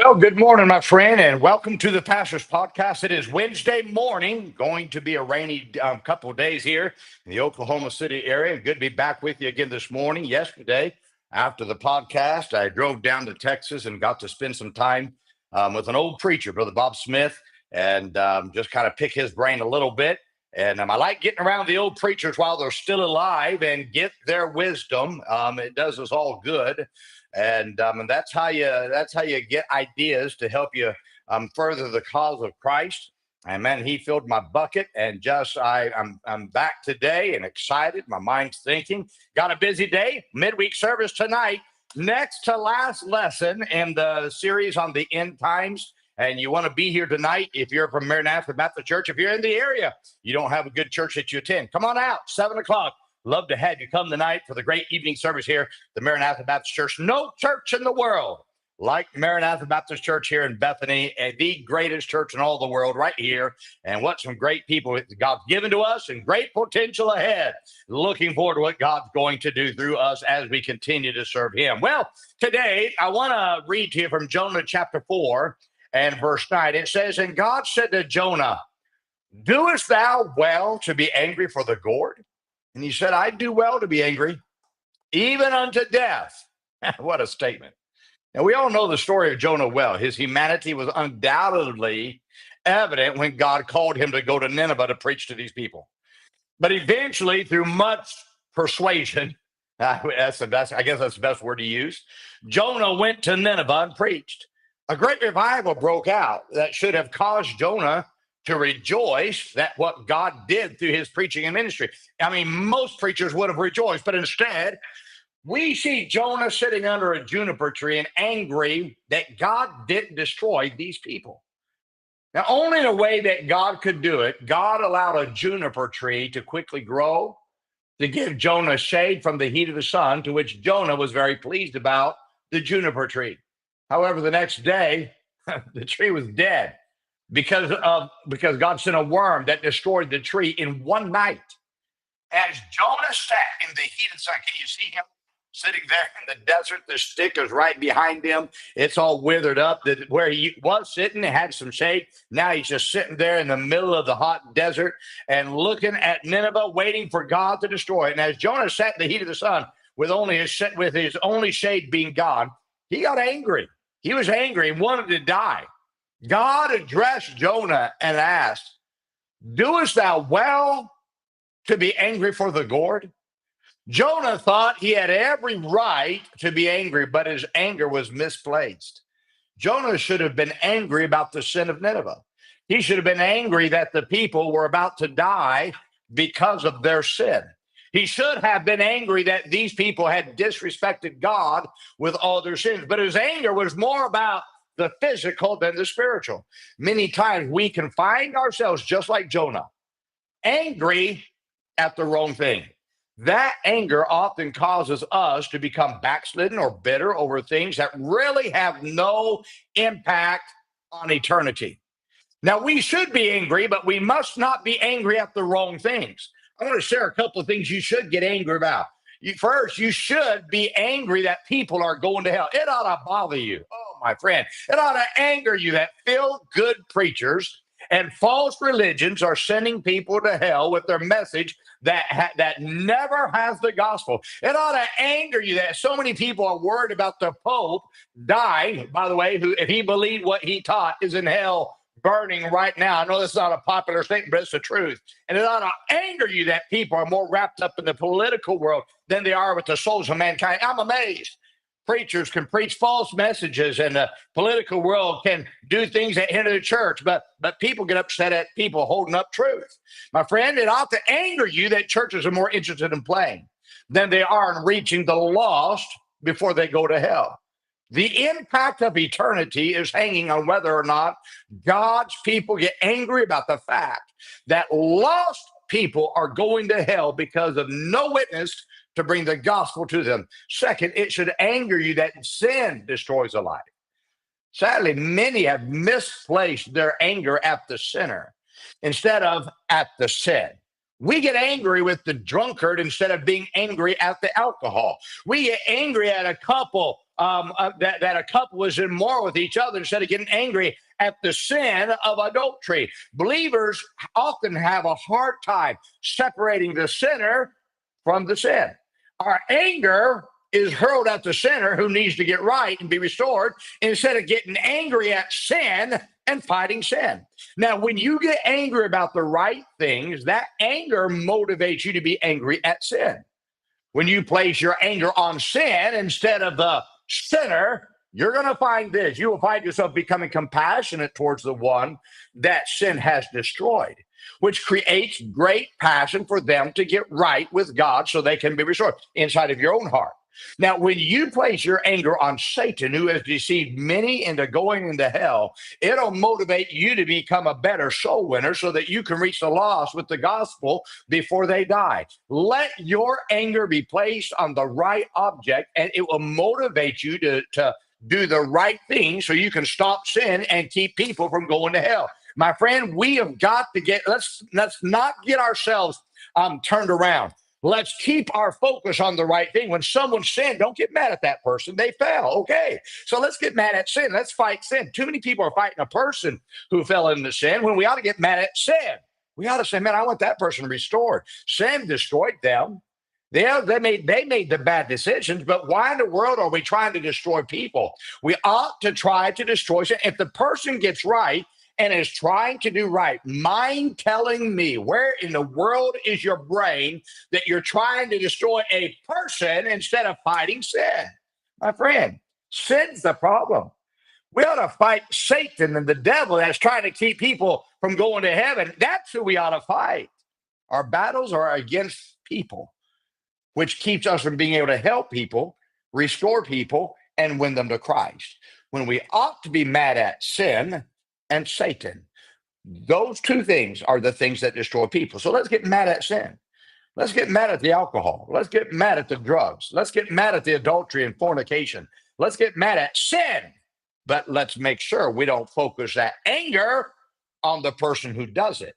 Well, good morning, my friend, and welcome to the Pastor's Podcast. It is Wednesday morning, going to be a rainy couple of days here in the Oklahoma City area. Good to be back with you again this morning. Yesterday, after the podcast, I drove down to Texas and got to spend some time with an old preacher, Brother Bob Smith, and just kind of pick his brain a little bit. And I like getting around the old preachers while they're still alive and get their wisdom. It does us all good. And that's how you get ideas to help you further the cause of Christ. And man, he filled my bucket, and I'm back today and excited. My mind's thinking. Got a busy day. Midweek service tonight. Next to last lesson in the series on the end times. And you want to be here tonight if you're from Maranatha Baptist Church. If you're in the area, you don't have a good church that you attend, come on out, 7 o'clock. Love to have you come tonight for the great evening service here, the Maranatha Baptist Church. No church in the world like Maranatha Baptist Church here in Bethany, and the greatest church in all the world right here. And what some great people God's given to us and great potential ahead. Looking forward to what God's going to do through us as we continue to serve him. Well, today I want to read to you from Jonah chapter 4 and verse 9. It says, "And God said to Jonah, doest thou well to be angry for the gourd? And he said, I do well to be angry, even unto death." What a statement. Now, we all know the story of Jonah well. His humanity was undoubtedly evident when God called him to go to Nineveh to preach to these people. But eventually, through much persuasion, I guess that's the best word to use, Jonah went to Nineveh and preached. A great revival broke out that should have caused Jonah to rejoice that what God did through his preaching and ministry. I mean, most preachers would have rejoiced, but instead, we see Jonah sitting under a juniper tree and angry that God didn't destroy these people. Now, only in a way that God could do it, God allowed a juniper tree to quickly grow to give Jonah shade from the heat of the sun, to which Jonah was very pleased about the juniper tree. However, the next day, the tree was dead because God sent a worm that destroyed the tree in one night. As Jonah sat in the heat of the sun, can you see him sitting there in the desert? The stick is right behind him. It's all withered up. Where he was sitting, it had some shade. Now he's just sitting there in the middle of the hot desert and looking at Nineveh, waiting for God to destroy it. And as Jonah sat in the heat of the sun with his only shade being God, he got angry. He was angry and wanted to die. God addressed Jonah and asked, doest thou well to be angry for the gourd? Jonah thought he had every right to be angry, but his anger was misplaced. Jonah should have been angry about the sin of Nineveh. He should have been angry that the people were about to die because of their sin. He should have been angry that these people had disrespected God with all their sins. But his anger was more about the physical than the spiritual. Many times we can find ourselves just like Jonah, angry at the wrong thing. That anger often causes us to become backslidden or bitter over things that really have no impact on eternity. Now, we should be angry, but we must not be angry at the wrong things. I want to share a couple of things you should get angry about. First, you should be angry that people are going to hell. It ought to bother you. Oh, my friend. It ought to anger you that feel-good preachers and false religions are sending people to hell with their message that never has the gospel. It ought to anger you that so many people are worried about the Pope dying, by the way, who, if he believed what he taught, is in hell burning right now. I know that's not a popular statement, but it's the truth. And it ought to anger you that people are more wrapped up in the political world than they are with the souls of mankind. I'm amazed. Preachers can preach false messages, and the political world can do things that hinder the church, but people get upset at people holding up truth. My friend, it ought to anger you that churches are more interested in playing than they are in reaching the lost before they go to hell. The impact of eternity is hanging on whether or not God's people get angry about the fact that lost people are going to hell because of no witness to bring the gospel to them. Second, it should anger you that sin destroys a life. Sadly, many have misplaced their anger at the sinner instead of at the sin. We get angry with the drunkard instead of being angry at the alcohol. We get angry at a couple that a couple was immoral with each other instead of getting angry at the sin of adultery. Believers often have a hard time separating the sinner from the sin. Our anger is hurled at the sinner who needs to get right and be restored instead of getting angry at sin and fighting sin. Now, when you get angry about the right things, that anger motivates you to be angry at sin. When you place your anger on sin instead of the sinner, you're going to find this. You will find yourself becoming compassionate towards the one that sin has destroyed, which creates great passion for them to get right with God so they can be restored inside of your own heart. Now, when you place your anger on Satan, who has deceived many into going into hell, it'll motivate you to become a better soul winner so that you can reach the lost with the gospel before they die. Let your anger be placed on the right object, and it will motivate you to do the right thing so you can stop sin and keep people from going to hell. My friend, we have got to let's not get ourselves turned around. Let's keep our focus on the right thing. When someone sinned, don't get mad at that person. They fell. Okay. So let's get mad at sin. Let's fight sin. Too many people are fighting a person who fell into sin when we ought to get mad at sin. We ought to say, man, I want that person restored. Sin destroyed them. They made the bad decisions, but why in the world are we trying to destroy people? We ought to try to destroy sin. If the person gets right, and is trying to do right, mind telling me where in the world is your brain that you're trying to destroy a person instead of fighting sin? My friend, sin's the problem. We ought to fight Satan and the devil that's trying to keep people from going to heaven. That's who we ought to fight. Our battles are against people, which keeps us from being able to help people, restore people, and win them to Christ. When we ought to be mad at sin and Satan. Those two things are the things that destroy people. So let's get mad at sin. Let's get mad at the alcohol. Let's get mad at the drugs. Let's get mad at the adultery and fornication. Let's get mad at sin. But let's make sure we don't focus that anger on the person who does it.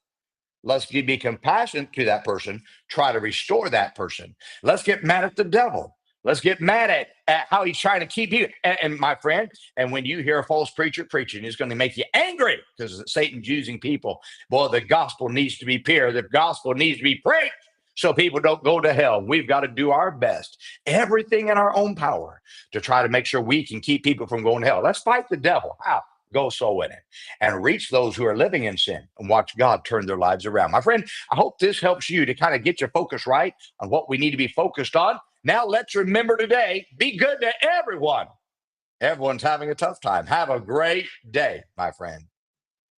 Let's be compassionate to that person, try to restore that person. Let's get mad at the devil. Let's get mad at how he's trying to keep you. And my friend, and when you hear a false preacher preaching, it's going to make you angry because Satan's using people. Boy, the gospel needs to be pure. The gospel needs to be preached so people don't go to hell. We've got to do our best, everything in our own power to try to make sure we can keep people from going to hell. Let's fight the devil. How? Go soul winning and reach those who are living in sin and watch God turn their lives around. My friend, I hope this helps you to kind of get your focus right on what we need to be focused on. Now, let's remember today, be good to everyone. Everyone's having a tough time. Have a great day, my friend.